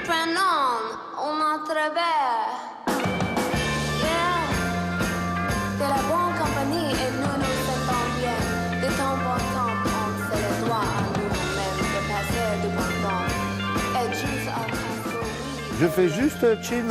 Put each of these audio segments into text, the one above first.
prénom, on entre bien. Yeah. De la bonne compagnie et nous nous sentons bien. De temps en temps, on fait le droit à nous-mêmes de passer du bon temps. Et juste à transformer. Je fais juste chin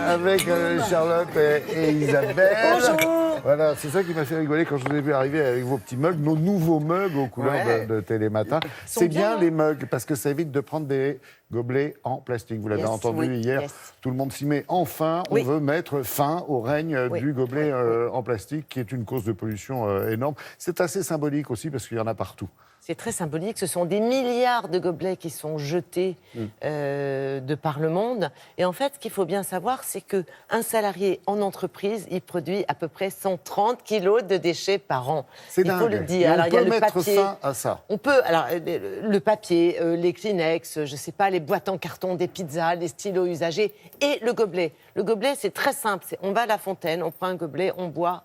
avec Charlotte et Isabelle. Bonjour. Voilà, c'est ça qui m'a fait rigoler quand je vous ai vu arriver avec vos petits mugs, nos nouveaux mugs aux couleurs de Télématin. C'est bien les mugs parce que ça évite de prendre des gobelets en plastique. Vous l'avez entendu hier, tout le monde s'y met. Enfin, on veut mettre fin au règne du gobelet en plastique qui est une cause de pollution énorme. C'est assez symbolique aussi parce qu'il y en a partout. C'est très symbolique. Ce sont des milliards de gobelets qui sont jetés de par le monde. Et en fait, ce qu'il faut bien savoir, c'est qu'un salarié en entreprise, il produit à peu près 130 kilos de déchets par an. C'est dingue. Il faut le dire. Alors, il y a le mettre papier. fin à ça. On peut. Alors, le papier, les Kleenex, je ne sais pas, les boîtes en carton, des pizzas, les stylos usagés et le gobelet. Le gobelet, c'est très simple. On va à la fontaine, on prend un gobelet, on boit,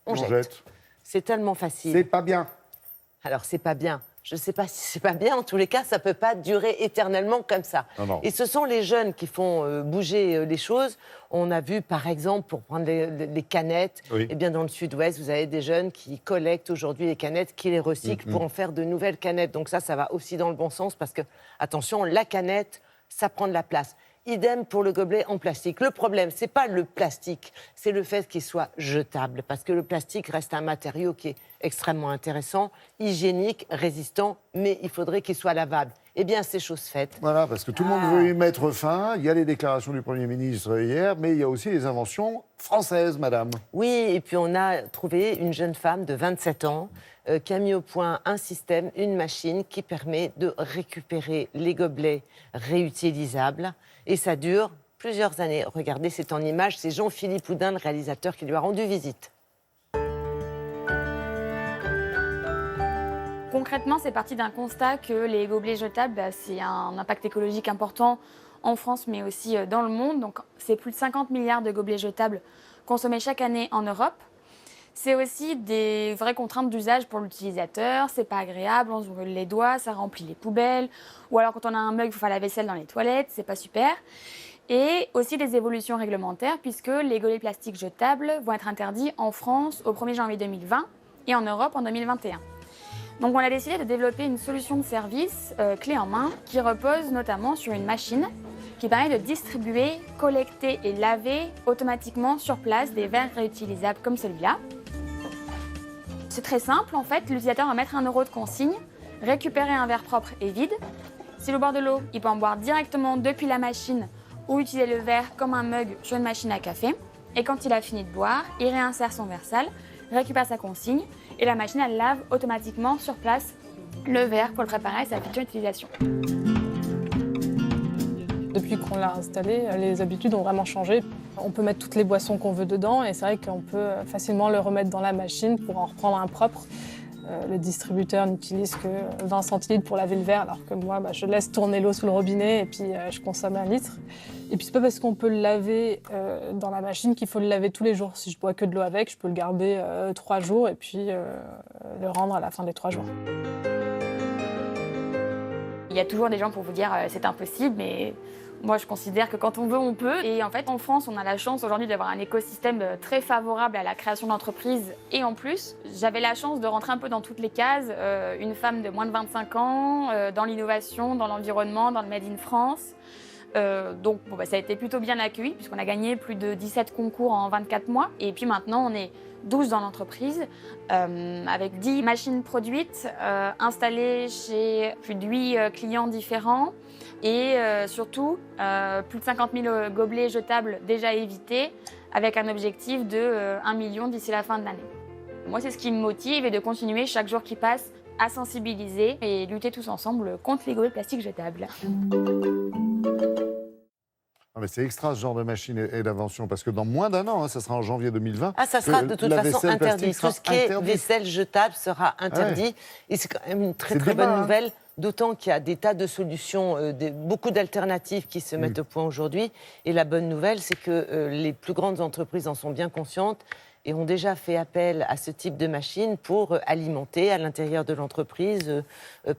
on jette. C'est tellement facile. C'est pas bien. Alors, c'est pas bien. Je ne sais pas si c'est pas bien. En tous les cas, ça ne peut pas durer éternellement comme ça. Non. Et ce sont les jeunes qui font bouger les choses. On a vu, par exemple, pour prendre les canettes, eh bien, dans le sud-ouest, vous avez des jeunes qui collectent aujourd'hui les canettes, qui les recyclent pour en faire de nouvelles canettes. Donc ça va aussi dans le bon sens parce que, attention, la canette, ça prend de la place. Idem pour le gobelet en plastique. Le problème, c'est pas le plastique, c'est le fait qu'il soit jetable. Parce que le plastique reste un matériau qui est extrêmement intéressant, hygiénique, résistant, mais il faudrait qu'il soit lavable. Eh bien, c'est chose faite. Voilà, parce que tout le monde veut y mettre fin. Il y a les déclarations du Premier ministre hier, mais il y a aussi les inventions françaises, madame. Oui, et puis on a trouvé une jeune femme de 27 ans qui a mis au point un système, une machine qui permet de récupérer les gobelets réutilisables. Et ça dure plusieurs années. Regardez, c'est en image, c'est Jean-Philippe Houdin, le réalisateur, qui lui a rendu visite. Concrètement, c'est parti d'un constat que les gobelets jetables, c'est un impact écologique important en France, mais aussi dans le monde. Donc, c'est plus de 50 milliards de gobelets jetables consommés chaque année en Europe. C'est aussi des vraies contraintes d'usage pour l'utilisateur. C'est pas agréable, on se brûle les doigts, ça remplit les poubelles. Ou alors, quand on a un mug, il faut faire la vaisselle dans les toilettes, c'est pas super. Et aussi des évolutions réglementaires, puisque les gobelets plastiques jetables vont être interdits en France au 1er janvier 2020 et en Europe en 2021. Donc on a décidé de développer une solution de service clé en main qui repose notamment sur une machine qui permet de distribuer, collecter et laver automatiquement sur place des verres réutilisables comme celui-là. C'est très simple en fait, l'utilisateur va mettre 1 € de consigne, récupérer un verre propre et vide. S'il est au bord de l'eau, il peut en boire directement depuis la machine ou utiliser le verre comme un mug sur une machine à café. Et quand il a fini de boire, il réinsère son verre sale, récupère sa consigne et la machine elle lave automatiquement sur place le verre pour le préparer à sa future utilisation. Depuis qu'on l'a installé, les habitudes ont vraiment changé. On peut mettre toutes les boissons qu'on veut dedans et c'est vrai qu'on peut facilement le remettre dans la machine pour en reprendre un propre. Le distributeur n'utilise que 20 centilitres pour laver le verre, alors que moi, je laisse tourner l'eau sous le robinet et puis je consomme 1 litre. Et puis c'est pas parce qu'on peut le laver dans la machine qu'il faut le laver tous les jours. Si je bois que de l'eau avec, je peux le garder 3 jours et puis le rendre à la fin des 3 jours. Il y a toujours des gens pour vous dire c'est impossible, mais moi je considère que quand on veut, on peut. Et en fait, en France, on a la chance aujourd'hui d'avoir un écosystème très favorable à la création d'entreprises. Et en plus, j'avais la chance de rentrer un peu dans toutes les cases. Une femme de moins de 25 ans, dans l'innovation, dans l'environnement, dans le Made in France. Donc ça a été plutôt bien accueilli puisqu'on a gagné plus de 17 concours en 24 mois. Et puis maintenant, on est 12 dans l'entreprise, avec 10 machines produites, installées chez plus de 8 clients différents et surtout plus de 50 000 gobelets jetables déjà évités avec un objectif de 1 million d'ici la fin de l'année. Moi, c'est ce qui me motive et de continuer chaque jour qui passe à sensibiliser et lutter tous ensemble contre les gobelets plastiques jetables. Ah mais c'est extra ce genre de machine et d'invention, parce que dans moins d'1 an, ça sera en janvier 2020. Ah, ça sera de toute façon interdit. Tout ce qui est vaisselle jetable sera interdit. Et c'est quand même une très bonne nouvelle, d'autant qu'il y a des tas de solutions, beaucoup d'alternatives qui se mettent au point aujourd'hui. Et la bonne nouvelle, c'est que les plus grandes entreprises en sont bien conscientes et ont déjà fait appel à ce type de machine pour alimenter à l'intérieur de l'entreprise,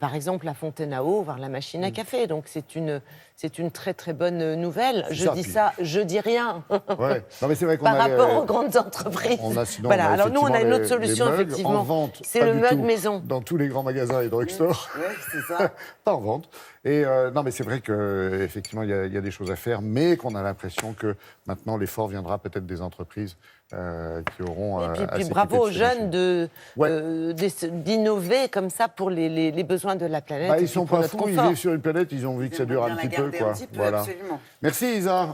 par exemple, la fontaine à eau, voire la machine à café. Donc c'est c'est une très très bonne nouvelle. Je dis puis... ça, je dis rien. Ouais. Non, mais c'est vrai qu'on par rapport aux grandes entreprises. Voilà. Alors nous, on a une autre solution, effectivement. C'est le mug maison. Dans tous les grands magasins et drugstores. Oui, c'est ça. Pas en vente. Et non, mais c'est vrai qu'effectivement, il y a des choses à faire, mais qu'on a l'impression que maintenant, l'effort viendra peut-être des entreprises qui auront. Et puis bravo aux jeunes d'innover comme ça pour les besoins de la planète. Ils ne sont pas fous, ils vivent sur une planète, ils ont envie que ça dure un petit peu. Voilà. Absolument. Merci, Isa.